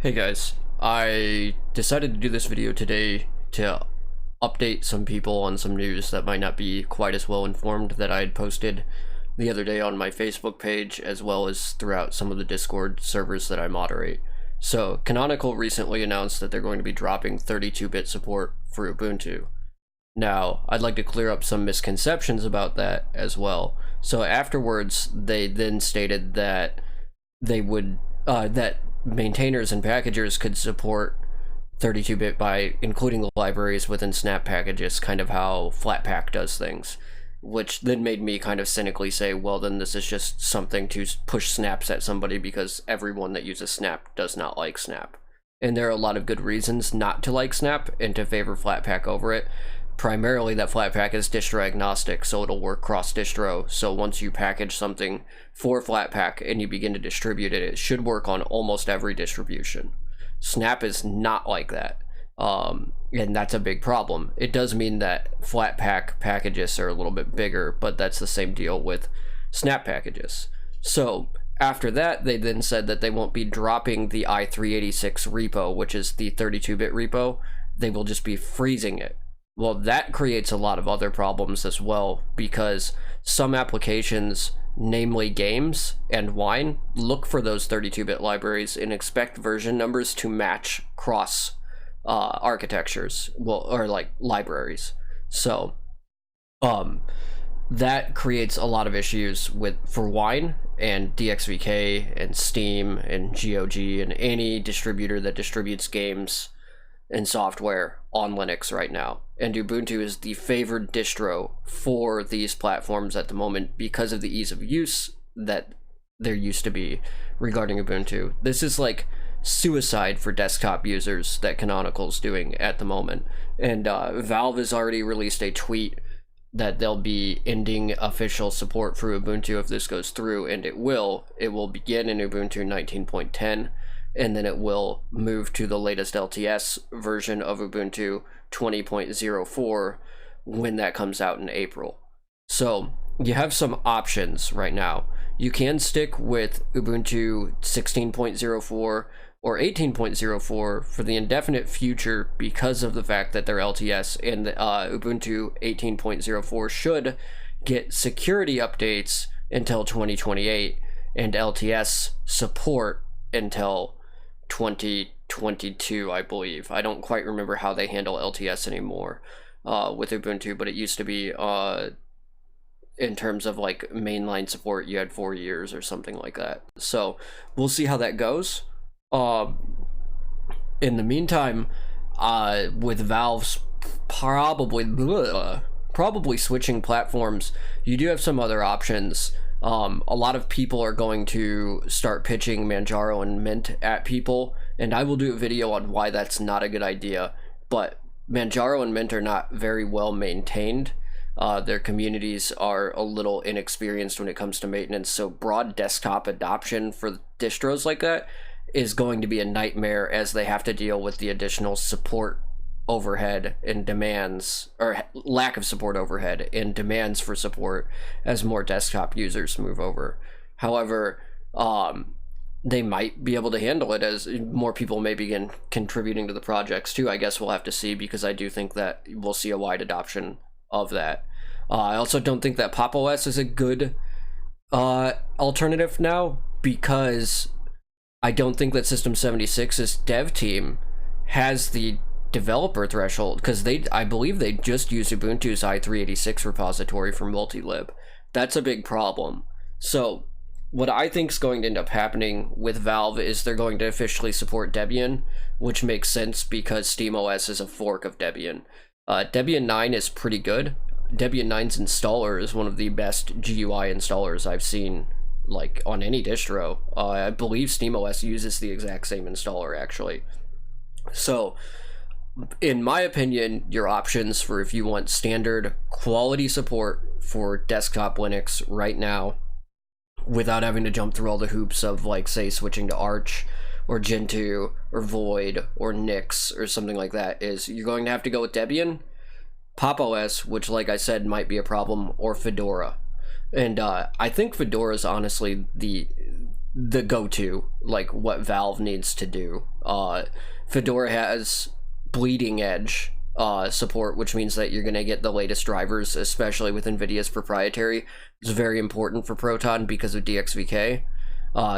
Hey guys, I decided to do this video today to update some people on some news that might not be quite as well informed that I had posted the other day on my Facebook page, as well as throughout some of the Discord servers that I moderate. So, Canonical recently announced that they're going to be dropping 32-bit support for Ubuntu. Now, I'd like to clear up some misconceptions about that as well. So afterwards, they then stated that they would, that maintainers and packagers could support 32-bit by including the libraries within snap packages, kind of how Flatpak does things, which then made me kind of cynically say, well, then this is just something to push snaps at somebody because everyone that uses snap does not like snap. And there are a lot of good reasons not to like snap and to favor Flatpak over it. Primarily that Flatpak is distro agnostic, so it'll work cross distro. So once you package something for Flatpak and you begin to distribute it, it should work on almost every distribution. Snap is not like that, and that's a big problem. It does mean that Flatpak packages are a little bit bigger, but that's the same deal with snap packages. So after that, they then said that they won't be dropping the i386 repo, which is the 32-bit repo. They will just be freezing it. Well, that creates a lot of other problems as well, because some applications, namely games and wine, look for those 32-bit libraries and expect version numbers to match cross architectures, well, or like libraries. So that creates a lot of issues for wine and DXVK and Steam and GOG and any distributor that distributes games and software on Linux right now. And Ubuntu is the favored distro for these platforms at the moment because of the ease of use that there used to be regarding Ubuntu. This is like suicide for desktop users that Canonical's doing at the moment. And Valve has already released a tweet that they'll be ending official support for Ubuntu if this goes through, and it will. It will begin in Ubuntu 19.10. and then it will move to the latest LTS version of Ubuntu 20.04 when that comes out in April. So you have some options right now. You can stick with Ubuntu 16.04 or 18.04 for the indefinite future because of the fact that they're LTS, and Ubuntu 18.04 should get security updates until 2028 and LTS support until 2022, I believe. I don't quite remember how they handle LTS anymore with Ubuntu, but it used to be in terms of like mainline support, you had 4 years or something like that. So we'll see how that goes. In the meantime, with Valve's probably switching platforms, you do have some other options. A lot of people are going to start pitching Manjaro and Mint at people, and I will do a video on why that's not a good idea. But Manjaro and Mint are not very well maintained. Their communities are a little inexperienced when it comes to maintenance, so broad desktop adoption for distros like that is going to be a nightmare, as they have to deal with the additional support overhead and demands, or lack of support overhead and demands for support as more desktop users move over. However, they might be able to handle it as more people may begin contributing to the projects too. I guess we'll have to see, because I do think that we'll see a wide adoption of that. I also don't think that Pop! OS is a good alternative now, because I don't think that System 76's dev team has the developer threshold, because I believe they just use Ubuntu's i386 repository for multilib. That's a big problem. So what I think is going to end up happening with Valve is they're going to officially support Debian, which makes sense because SteamOS is a fork of Debian. Debian 9 is pretty good. Debian 9's installer is one of the best GUI installers I've seen, like, on any distro. I believe SteamOS uses the exact same installer, actually. So in my opinion, your options for if you want standard quality support for desktop Linux right now, without having to jump through all the hoops of, like, say, switching to Arch or Gentoo or Void or Nix or something like that, is you're going to have to go with Debian, Pop! OS, which, like I said, might be a problem, or Fedora. And I think Fedora is honestly the go-to, like, what Valve needs to do. Fedora has bleeding edge support, which means that you're going to get the latest drivers, especially with NVIDIA's proprietary. It's very important for Proton because of DXVK.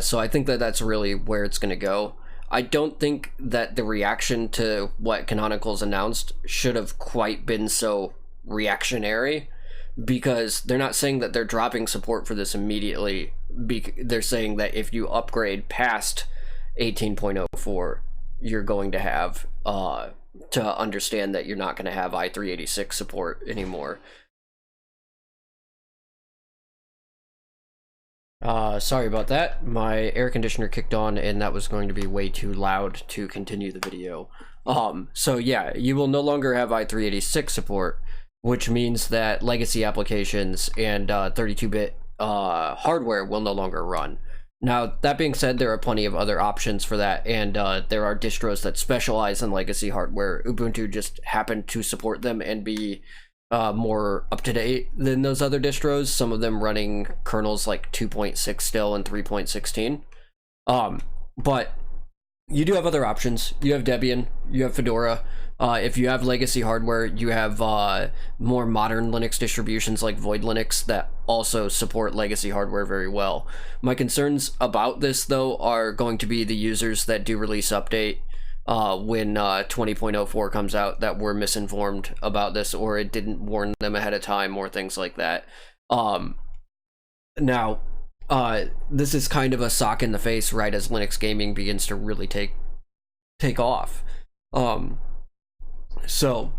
So I think that that's really where it's going to go. I don't think that the reaction to what Canonical's announced should have quite been so reactionary, because they're not saying that they're dropping support for this immediately. They're saying that if you upgrade past 18.04, you're going to have to understand that you're not going to have i386 support anymore. Sorry about that. My air conditioner kicked on and that was going to be way too loud to continue the video. So yeah, you will no longer have i386 support, which means that legacy applications and 32-bit hardware will no longer run. Now, that being said, there are plenty of other options for that, and there are distros that specialize in legacy hardware. Ubuntu just happened to support them and be more up-to-date than those other distros, some of them running kernels like 2.6 still and 3.16. But you do have other options. You have Debian, you have Fedora. If you have legacy hardware, you have more modern Linux distributions like Void Linux that also support legacy hardware very well. My concerns about this, though, are going to be the users that do release update when 20.04 comes out that were misinformed about this, or it didn't warn them ahead of time, or things like that. Now, this is kind of a sock in the face right as Linux gaming begins to really take off. So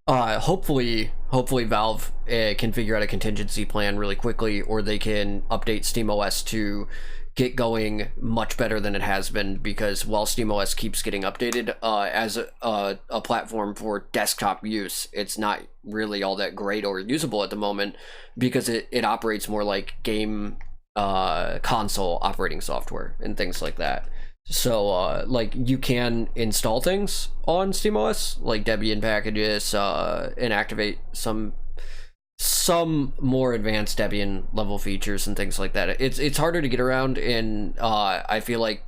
hopefully Valve can figure out a contingency plan really quickly, or they can update SteamOS to get going much better than it has been, because while SteamOS keeps getting updated as a platform for desktop use, it's not really all that great or usable at the moment, because it operates more like game console operating software and things like that. So like, you can install things on SteamOS like Debian packages and activate some more advanced Debian level features and things like that. It's harder to get around, and I feel like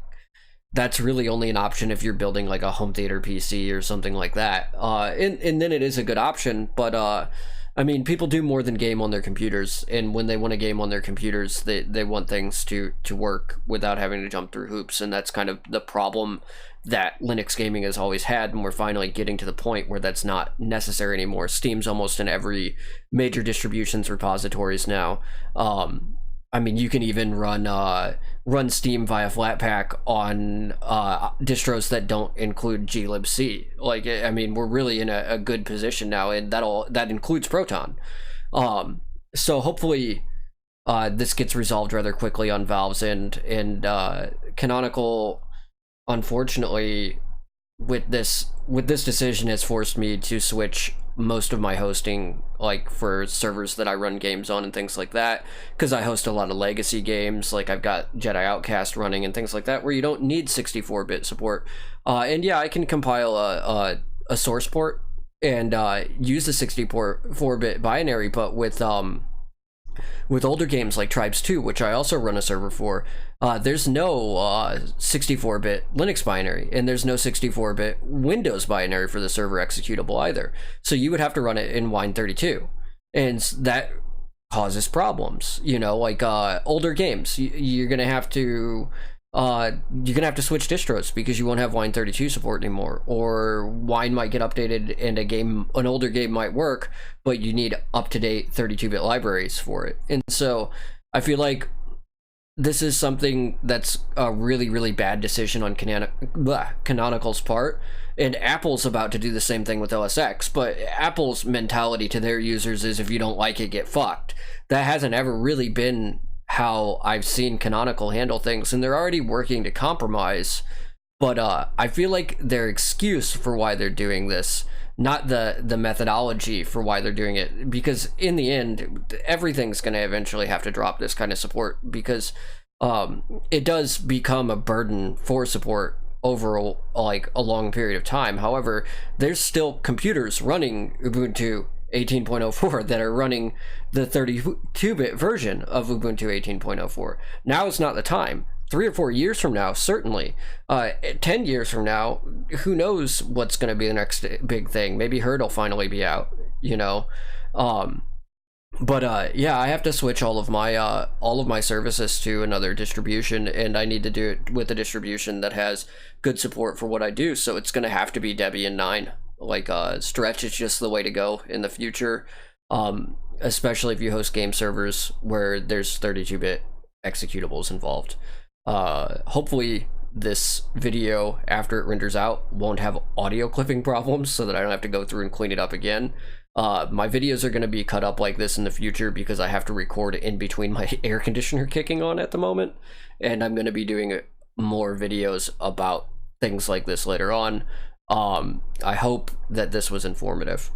that's really only an option if you're building like a home theater PC or something like that, and then it is a good option. But I mean, people do more than game on their computers, and when they want to game on their computers, they want things to work without having to jump through hoops, and that's kind of the problem that Linux gaming has always had, and we're finally getting to the point where that's not necessary anymore. Steam's almost in every major distribution's repositories now. I mean, you can even run Steam via Flatpak on distros that don't include glibc. Like, I mean, we're really in a good position now, and that includes Proton. So hopefully this gets resolved rather quickly on Valve's end, and Canonical, unfortunately, with this decision, has forced me to switch most of my hosting, like for servers that I run games on and things like that, because I host a lot of legacy games. Like, I've got Jedi Outcast running and things like that, where you don't need 64-bit support. And yeah, I can compile a source port and use the 64-bit binary, but with older games like Tribes 2, which I also run a server for, there's no 64-bit Linux binary, and there's no 64-bit Windows binary for the server executable either. So you would have to run it in Wine32, and that causes problems. You know, like older games, you're gonna have to switch distros because you won't have Wine32 support anymore, or Wine might get updated and an older game might work, but you need up-to-date 32-bit libraries for it. And so I feel like this is something that's a really, really bad decision on Canonical's part, and Apple's about to do the same thing with OS X, but Apple's mentality to their users is, if you don't like it, get fucked. That hasn't ever really been how I've seen Canonical handle things, and they're already working to compromise. But I feel like their excuse for why they're doing this, not the methodology for why they're doing it, because in the end, everything's going to eventually have to drop this kind of support, because it does become a burden for support over like a long period of time. However, there's still computers running Ubuntu 18.04 that are running the 32-bit version of Ubuntu 18.04. Now is not the time 3 or 4 years from now, certainly. 10 years from now, who knows what's going to be the next big thing? Maybe Herd will finally be out, you know. But yeah, I have to switch all of my services to another distribution, and I need to do it with a distribution that has good support for what I do. So it's going to have to be Debian 9. Like Stretch is just the way to go in the future, especially if you host game servers where there's 32-bit executables involved. Hopefully this video, after it renders out, won't have audio clipping problems so that I don't have to go through and clean it up again. My videos are going to be cut up like this in the future because I have to record in between my air conditioner kicking on at the moment, and I'm going to be doing more videos about things like this later on. I hope that this was informative.